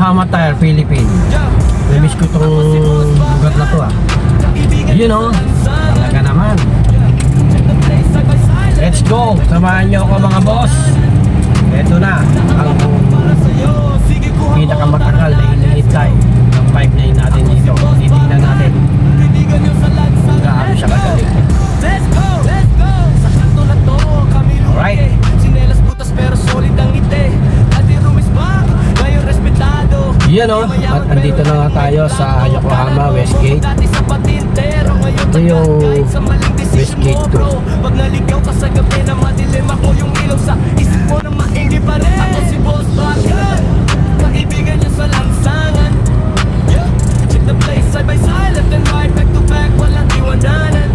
Yokohama Tire, Philippines. Namiss ko itong lugar na to ah. You know, talaga naman. Let's go! Samahan nyo ako mga boss. Ito na ang pinakamatagal na hinihintay ng 5-9 natin dito. Titignan natin gaano siya kagaling. Alright. Yan o, at andito na nga tayo sa Yokohama Westgate. Ito yung Westgate 2. Pag naligaw ka sa gabi na madilim ako yung ilaw sa isip mo na maingay pa rin. Ako si Boss Bagan, kaibigan niya sa lansangan. Check the place side by side, left and right, back to back, walang iwananan.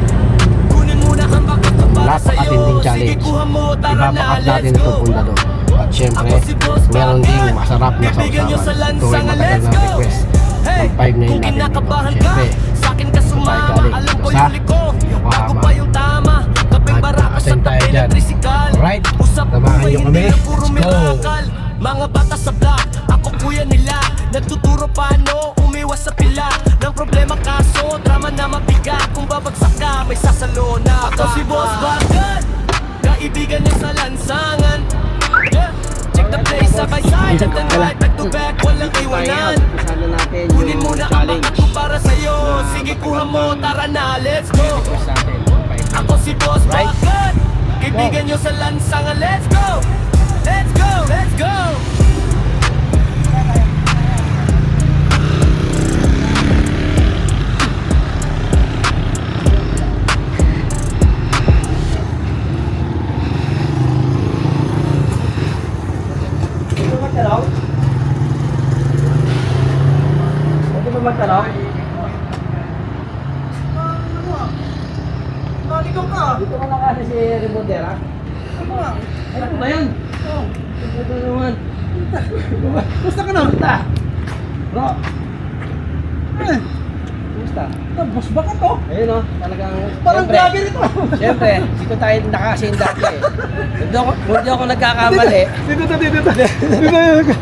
Kunin muna ang bakat na para sa'yo. Sige kuha mo, tara na, let's go. At syempre, meron ding masarap na sausawan. Ito ay matagal na request ng 5-9 natin dito. Syempre, sa'kin ka sumama, alam ko yung liko. Bago pa yung tama, kaping barako sa tabi ng tricycle. Alright, Usap ko samahan ba nyo hindi kami. na puro Let's go. miracle. Mga bata sa block, ako kuya nila. Nagtuturo paano umiwas sa pila ng problema, kaso drama na mabigat. Kung babagsak ka, may sasalo na. Ako si Boss Bagan, kaibigan niya sa lansangan. Check the place side by side, left and right, back to back, walang iwanan. Kunin mo na ang bakat ko para sa'yo. Sige kuha mo, tara na, let's go. Ako si Boss Bagan, kaibigan nyo sa lansangan. Let's go, let's go, let's go. Pwede ba magtanong? Naligaw ka! Dito ka na kasi si Remodera. Ano nga? Ano ba yun? Oh, Ito naman. Gusto ka na? Kumusta? Bro, Eh, kumusta? tapos ba ka to? Ayun o, talagang... Parang Siyempre, vlogger ito. Siyempre, dito tayo nakasin dati eh. Hindi ako nagkakamali. Dito to, dito to. Dito.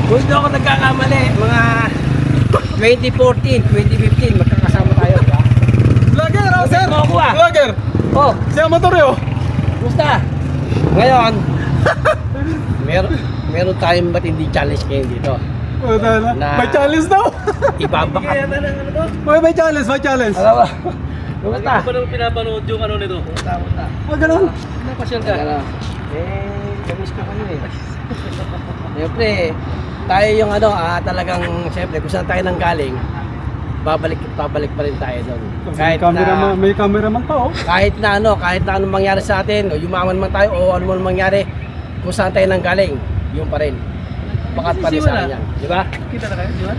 Kung hindi ako nagkakamali, mga 2014, 2015, magkakasama tayo. Diba? Vlogger, oh, sir! Mo ako ah. Vlogger! Oh, Si Amatoryo! kumusta? Ngayon, meron tayong matindi challenge ngayon dito. Oh, dala. Na- May challenge daw! Ibabakat. May challenge, may challenge! Alam mo? Kumusta? Ano ba pinapanood yung ano nito? Kumusta? Oh, ganun. Napasyal ka? Ano? Kamiss ko kayo eh. Siyempre, tayo yung ano, talagang, siyempre, kung saan tayo nang galing, babalik pa rin tayo doon. May cameraman pa, oh. Kahit na anong mangyari sa atin, o yumaman man tayo, o ano man mangyari, kung saan tayo nang galing, yun pa rin. Bakat pa rin sa akin yan. Di ba? Kita na kayo, di ba?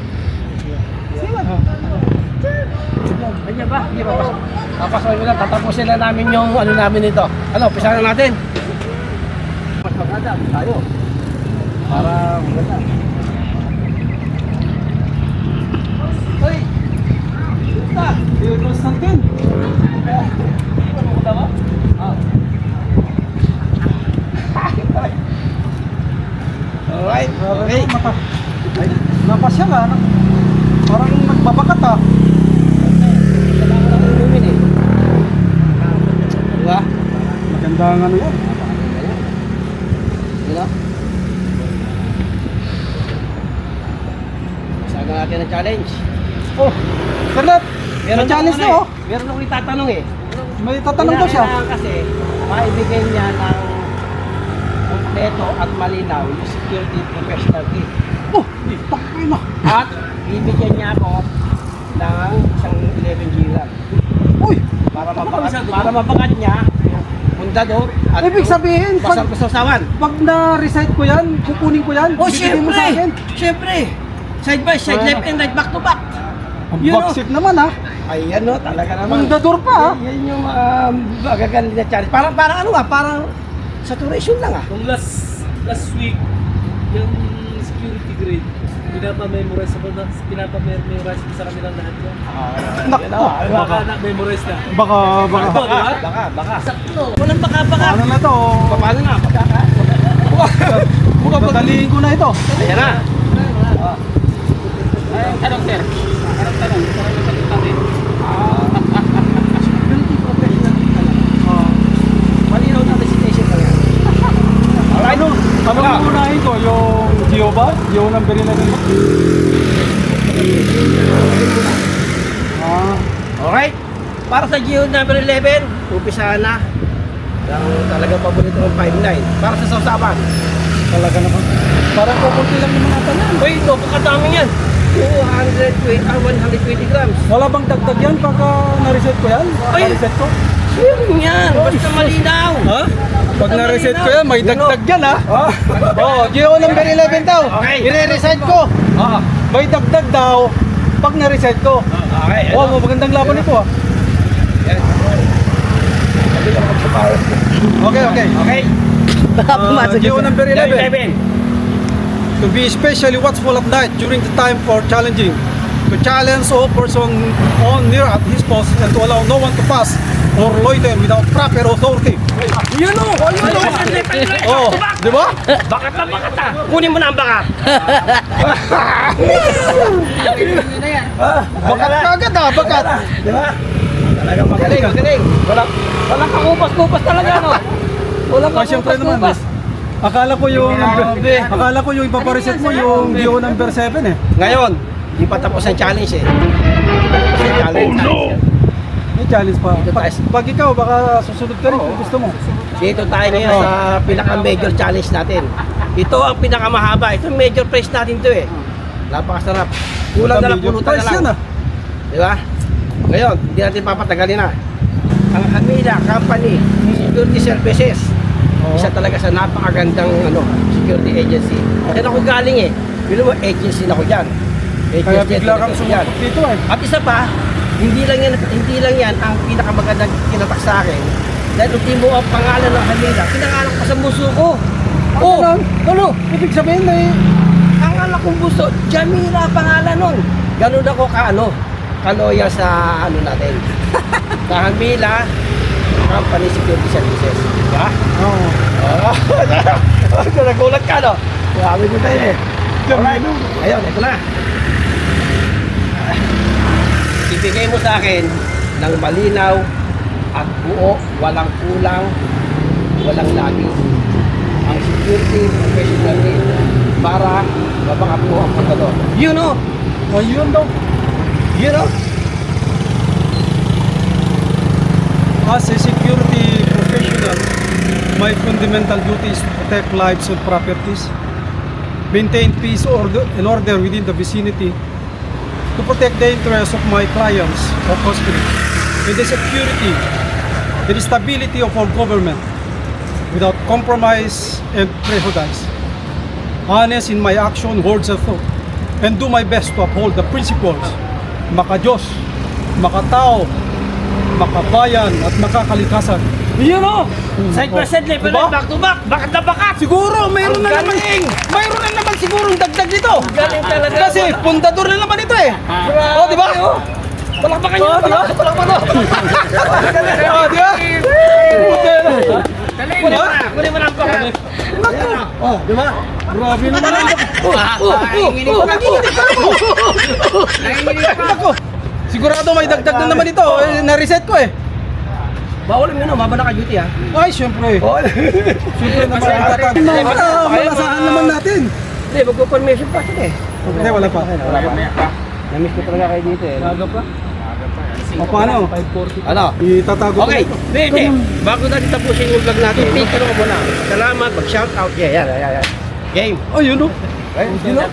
Ganyan ba? Hindi ba? Papasoy mo lang, tatapusin na namin yung ano namin ito. Ano, umpisa na natin. Mas maganda tayo. Para maganda. Hoy! Basta! Dito, Constantine! Pumunta ba? Ah. Alright, okay. Ay, napasya ka, ano? Parang nagbabakat, ah. Kailangan lang inumin eh. Diba? Maganda ang ano yan. Diba? Saga natin ang challenge. Oh, Bernat! May challenge na, oh. Meron akong itatanong eh. May tatanong daw siya. Kailangan kasi maibigay niya ng kompleto at malinaw yung security professional kit. Oh, takay na. At bibigyan niya ako ng isang 11G lang. Uy! Para mabagat niya yung pundador at Ibig sabihin, basang kusasawan. pag na-recite ko yan, kukunin ko yan, Oh, bibigay mo sa akin. Siyempre! Side by side, left and right, back to back. Ang Yun, oh. backseat naman, ha? Ayan o, talaga naman. Mandador pa, ha? Yan yung magagaling na challenge. Parang ano ah, parang saturation lang ah. Nung last week, yung security grade, pinapa-memorize ko sa kanilang lahat yun. Naku, Baka na-memorize na. baka. Ito, di ba? Baka. Sakto. Walang baka-baka. Ano na to? Paano na? Madaliin ko na ito. Ayan na. Tanong sir. Tanong. Malinaw na recitation ka yan. Alright. Ano unahin ko? Yung Geo ba? Geo number 11 ba? Alright. Para sa Geo number 11, umpisahan na. Ang talagang paborito ng 5-9. Para sa sausapan. Talaga naman. Parang kukunti lang naman ata yan. Uy, ito, pagkadami yan. 120 grams. Wala bang dagdag yan pagka na-reset ko yan? Ay! Na-reset ko? Sure yan. Basta malinaw. Ha? Pag Basta na-reset malinaw. ko yan, may dagdag yan ha? Oo, Geo number 11 daw. Okay. I-reset ko. Oo. May dagdag daw pag na-reset ko. Okay. Oh, magandang laban ito ah. Okay. Okay. Geo number 11. 11. To be especially watchful at night during the time for challenging. To challenge all person on near at his post and to allow no one to pass or loiter without proper authority. Yun o. Oh, di ba? Bakat na bakat na. Kunin mo na ang bakat. Bakat kagad ah, bakat. Di ba? Talagang magaling. Walang kakupas-kupas talaga, no? Walang Ah, syempre naman. Akala ko yung ipapareset mo yung Geo number 7 eh. Ngayon, di pa tapos ang challenge eh. Challenge. May challenge pa. Dito tayo. Pag ikaw, baka susunod ka rin kung gusto mo. Dito tayo ngayon sa pinaka-major challenge natin. Ito ang pinakamahaba. Ito yung major prize natin to eh. Napakasarap. Kulang na lang, Major pulutan na price lang. yan ah. Di ba? Ngayon, hindi natin papatagalin na. Ang Hamila Company Security Services. Isa talaga sa napakagandang security agency. Diyan ako galing eh. Bilo mo, agency na ako dyan. Kaya Agency bigla kang ako dyan. sumupot dito eh. At isa pa, hindi lang yan ang pinakamagandang kinatak sa akin. Dahil ultimo ang pangalan ng Hamila, pinangalan ko sa muso ko. Oh, ano? Ibig sabihin na eh. Ang anak kong buso, Jamila pangalan nun. Ganun ako kaloya sa natin. Sa Hamila Company Security Services. Diba? Oo. Nagulat ka, no? Grabe ko tayo eh. Alright. Ayun, ito na. Ibigay mo sa akin ng malinaw at buo, walang kulang, walang labis. Ang security professionally para mapakabuo ang pagkalo. You know? Ayun daw. You know? As a security professional, my fundamental duty is to protect lives and properties, maintain peace and order within the vicinity, to protect the interests of my clients or customers, and the security and the stability of our government without compromise and prejudice. Honest in my action, words, and thought, and do my best to uphold the principles maka-Diyos, makatao, makabayan at makakalikasan. You know? Side by side, level Diba? back to back, bakat na bakat. Siguro mayroon Ang na naman galing. mayroon na naman sigurong dagdag dito. Galing talaga. Kasi pundador na naman ito eh. Oh, di ba? Palakpakan nyo. Palakpakan nyo. Oh, di ba? Kunin mo na ang bakat. Oh, di ba? Grabe naman ang Ako. Sigurado may dagdag na naman ito. Eh, na-reset ko eh. Bawal mo mababa na ka-duty ha. Ay, syempre. Syempre naman. Malasahan naman natin. Hindi, magpo-formation pa sila eh. Hindi, wala pa. Namiss ko talaga kayo dito eh. Maga pa. O paano? Ano? Itatago ko Okay, ito. hindi. Bago natin tapusin yung vlog natin, picture ko muna. Salamat, mag-shoutout. Yan. Game. Oh, yun o. You know?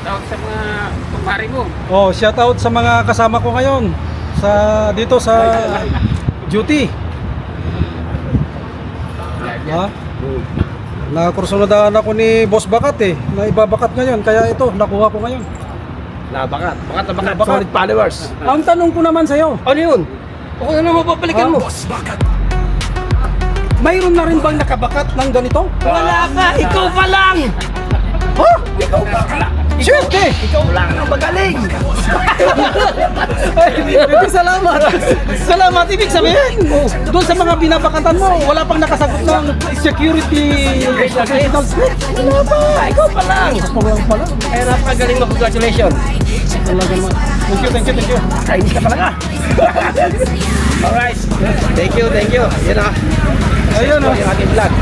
Oh, shout out sa mga kasama ko ngayon dito sa duty. Ha? Nakursunadaan ako ni Boss Bakat eh. Na ibabakat ngayon, kaya ito, nakuha ko ngayon. Nabakat. Bakat na bakat. Nabakat. Solid followers. Ang tanong ko naman sa'yo, Ano yun? Ako na naman papalikan mo. mayroon na rin bang nakabakat ng ganito? Wala ka! Ikaw pa lang! Ha? Ikaw ba? Swerte! Ikaw lang ang magaling. Ay, salamat. Salamat. Ibig sabihin, doon sa mga binabakatan mo, wala pang nakasagot ng security professional grade. Wala pa. Ikaw pa lang. Ako lang pala. Kaya napakagaling mo. Congratulations. Talaga naman. Thank you, thank you, thank you. Chinese ka talaga. Alright. Thank you, thank you. Yan na. Ayun, oh. Yung aking vlog.